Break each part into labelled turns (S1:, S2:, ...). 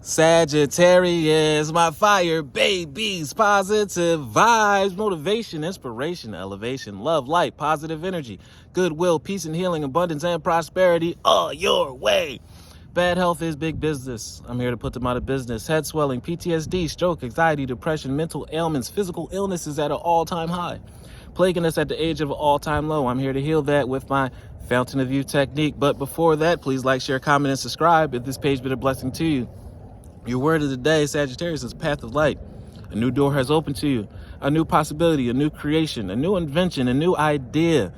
S1: Sagittarius, my fire babies, positive vibes, motivation, inspiration, elevation, love, light, positive energy, goodwill, peace and healing, abundance and prosperity all your way. Bad health is big business. I'm here to put them out of business. Head swelling, PTSD, stroke, anxiety, depression, mental ailments, physical illnesses at an all-time high, plaguing us at the age of an all-time low. I'm here to heal that with my Fountain of Youth technique. But before that, please like, share, comment, and subscribe if this page been a blessing to you. Your word of the day, Sagittarius, is path of light. A new door has opened to you, a new possibility, a new creation, a new invention, a new idea.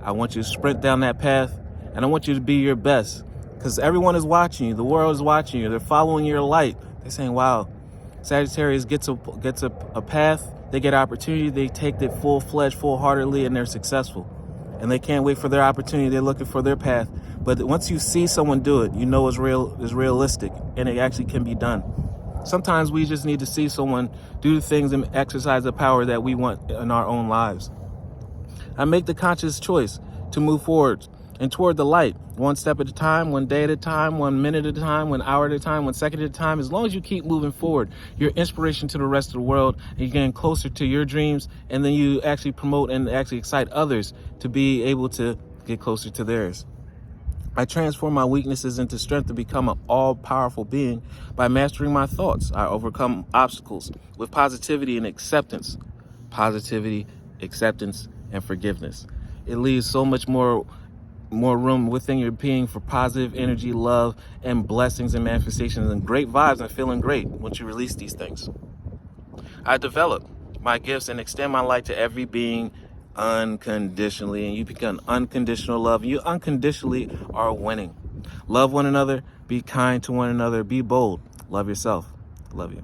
S1: I want you to sprint down that path, and I want you to be your best, because everyone is watching you. The world is watching you. They're following your light. They're saying, wow, Sagittarius gets a path, they get opportunity, they take it full-fledged, full-heartedly, and they're successful. And they can't wait for their opportunity. They're looking for their path. But once you see someone do it, you know it's realistic, and it actually can be done. Sometimes we just need to see someone do the things and exercise the power that we want in our own lives. I make the conscious choice to move forward and toward the light, one step at a time, one day at a time, 1 minute at a time, 1 hour at a time, 1 second at a time. As long as you keep moving forward, you're inspiration to the rest of the world, and you're getting closer to your dreams, and then you actually promote and actually excite others to be able to get closer to theirs. I transform my weaknesses into strength to become an all-powerful being by mastering my thoughts. I overcome obstacles with positivity and acceptance. Positivity, acceptance, and forgiveness. It leaves so much more room within your being for positive energy, love, and blessings and manifestations and great vibes and feeling great once you release these things. I develop my gifts and extend my light to every being unconditionally, and you become unconditional love. You unconditionally are winning. Love one another, be kind to one another, be bold, love yourself. Love you.